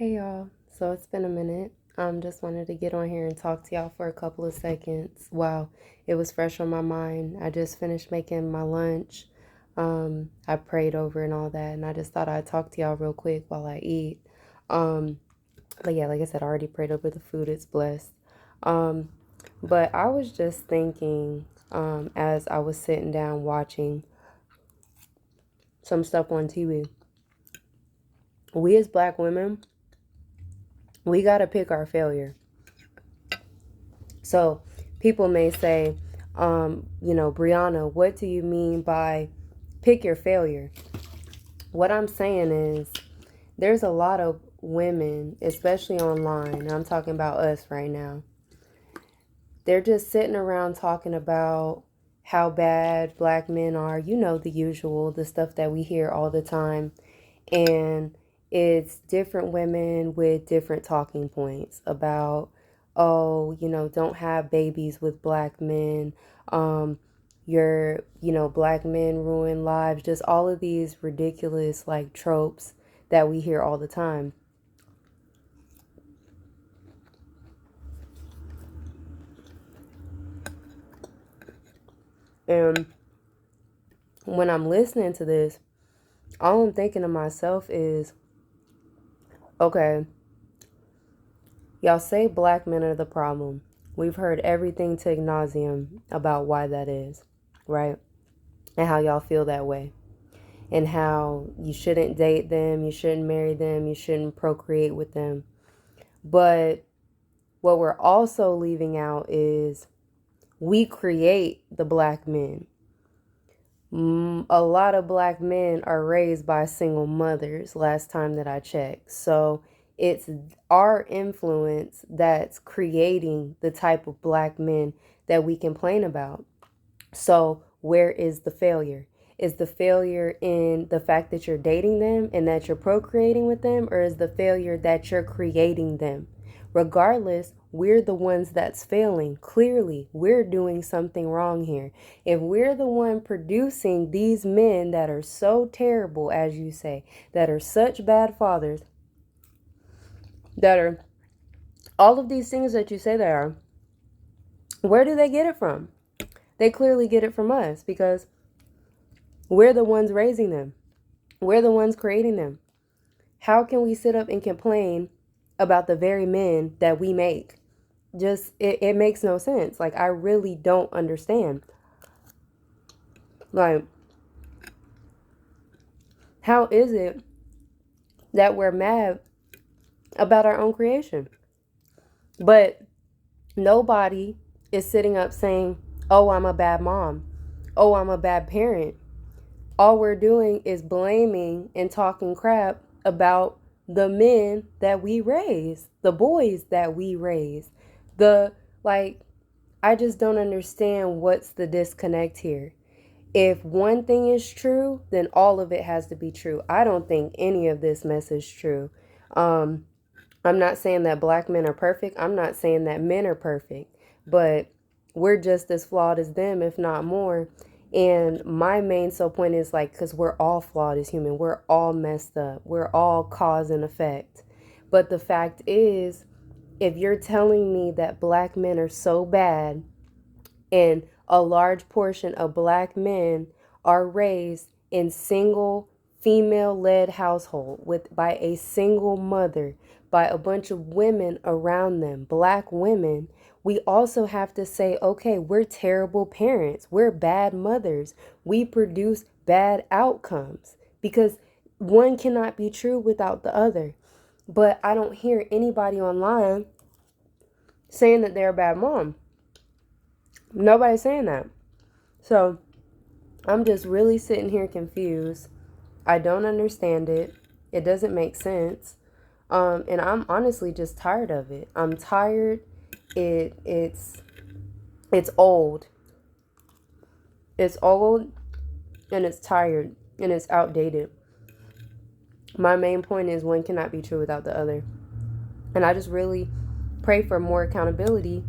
Hey y'all, so it's been a minute. Just wanted to get on here and talk to y'all for a couple of seconds. Wow, it was fresh on my mind. I just finished making my lunch. I prayed over and all that, and I just thought I'd talk to y'all real quick while I eat. Um, but yeah, like I said, I already prayed over the food. It's blessed. Um, but I was just thinking, as I was sitting down watching some stuff on TV, we as black women, we gotta pick our failure. So people may say, Brianna, what do you mean by pick your failure? What I'm saying is there's a lot of women, especially online, and I'm talking about us right now. They're just sitting around talking about how bad black men are, the usual, the stuff that we hear all the time. And it's different women with different talking points about, oh, don't have babies with black men. Black men ruin lives. Just all of these ridiculous like tropes that we hear all the time. And when I'm listening to this, all I'm thinking to myself is, okay, y'all say black men are the problem. We've heard everything to nauseam about why that is, right? And how y'all feel that way. And how you shouldn't date them, you shouldn't marry them, you shouldn't procreate with them. But what we're also leaving out is we create the black men. A lot of black men are raised by single mothers, last time that I checked. So it's our influence that's creating the type of black men that we complain about. So where is the failure? Is the failure in the fact that you're dating them and that you're procreating with them, or is the failure that you're creating them? Regardless, we're the ones that's failing. Clearly, we're doing something wrong here. If we're the one producing these men that are so terrible, as you say, that are such bad fathers, that are all of these things that you say they are, where do they get it from? They clearly get it from us because we're the ones raising them. We're the ones creating them. How can we sit up and complain about the very men that we make? It makes no sense. Like, I really don't understand. Like, how is it that we're mad about our own creation? But nobody is sitting up saying, oh, I'm a bad mom. Oh, I'm a bad parent. All we're doing is blaming and talking crap about the men that we raise, the boys that we raise. I just don't understand what's the disconnect here. If one thing is true, then all of it has to be true. I don't think any of this mess is true. I'm not saying that black men are perfect. I'm not saying that men are perfect, but we're just as flawed as them, if not more. And my main point is like, because we're all flawed as human, we're all messed up, we're all cause and effect. But the fact is, if you're telling me that black men are so bad and a large portion of black men are raised in single female-led household by a single mother, by a bunch of women around them, black women, we also have to say, okay, we're terrible parents. We're bad mothers. We produce bad outcomes because one cannot be true without the other. But I don't hear anybody online saying that they're a bad mom. Nobody's saying that. So I'm just really sitting here confused. I don't understand it. It doesn't make sense. And I'm honestly just tired of it. I'm tired. It's old. It's old and it's tired and it's outdated. My main point is one cannot be true without the other. And I just really pray for more accountability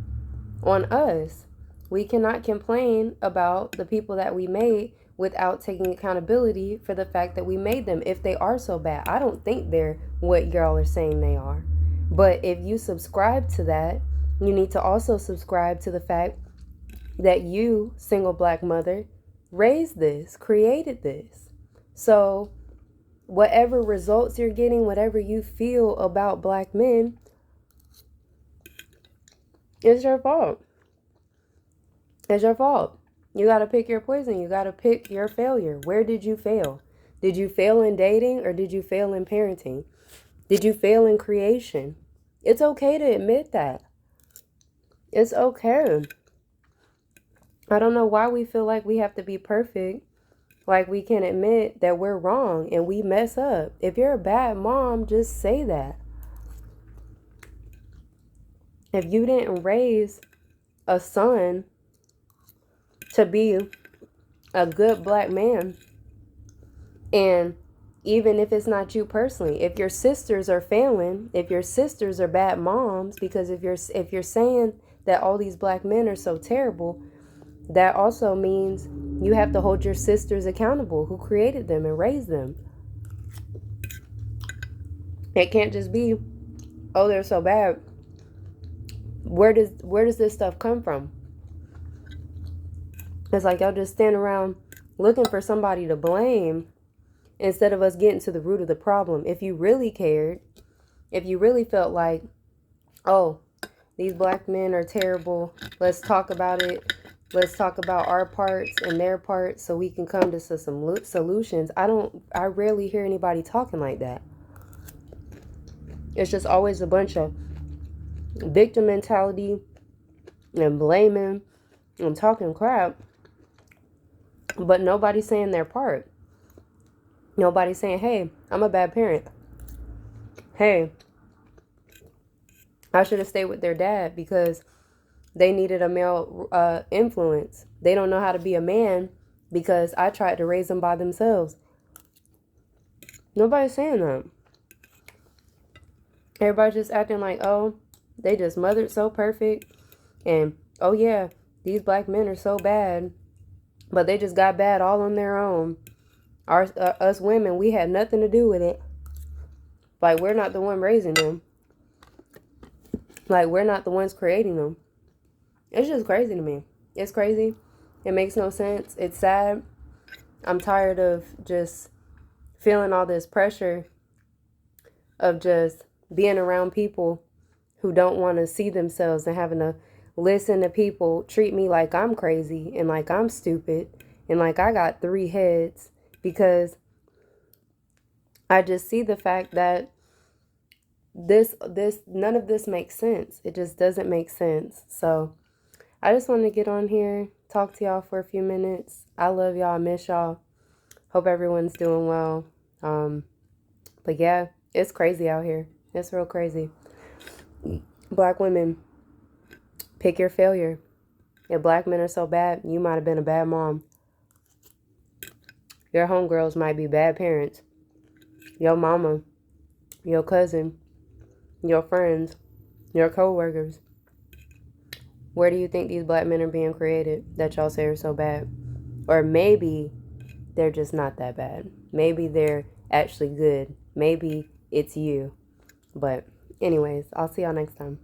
on us. We cannot complain about the people that we made without taking accountability for the fact that we made them if they are so bad. I don't think they're what y'all are saying they are. But if you subscribe to that, you need to also subscribe to the fact that you, single black mother, raised this, created this. So whatever results you're getting, whatever you feel about black men, it's your fault. It's your fault. You got to pick your poison. You got to pick your failure. Where did you fail? Did you fail in dating or did you fail in parenting? Did you fail in creation? It's okay to admit that. It's okay. I don't know why we feel like we have to be perfect. Like we can admit that we're wrong and we mess up. If you're a bad mom, just say that. If you didn't raise a son to be a good black man, and even if it's not you personally, if your sisters are failing, if your sisters are bad moms, because if you're saying that all these black men are so terrible, that also means you have to hold your sisters accountable who created them and raised them. It can't just be, oh, they're so bad. Where does this stuff come from? It's like y'all just stand around looking for somebody to blame instead of us getting to the root of the problem. If you really cared, if you really felt like, oh, these black men are terrible, let's talk about it. Let's talk about our parts and their parts so we can come to some solutions. I rarely hear anybody talking like that. It's just always a bunch of victim mentality and blaming and talking crap. But nobody's saying their part. Nobody's saying, hey, I'm a bad parent. Hey, I should have stayed with their dad because they needed a male influence. They don't know how to be a man because I tried to raise them by themselves. Nobody's saying that. Everybody's just acting like, oh, they just mothered so perfect. And, oh yeah, these black men are so bad. But they just got bad all on their own. Us women, we had nothing to do with it. Like, we're not the one raising them. Like, we're not the ones creating them. It's just crazy to me. It's crazy. It makes no sense. It's sad. I'm tired of just feeling all this pressure of just being around people who don't want to see themselves and having to listen to people treat me like I'm crazy and like I'm stupid and like I got 3 heads, because I just see the fact that this none of this makes sense. It just doesn't make sense. So I just wanted to get on here, talk to y'all for a few minutes. I love y'all. I miss y'all. Hope everyone's doing well. But yeah, it's crazy out here. It's real crazy. Black women, pick your failure. If black men are so bad, you might have been a bad mom. Your homegirls might be bad parents. Your mama, your cousin, your friends, your co-workers. Where do you think these black men are being created that y'all say are so bad? Or maybe they're just not that bad. Maybe they're actually good. Maybe it's you. But anyways, I'll see y'all next time.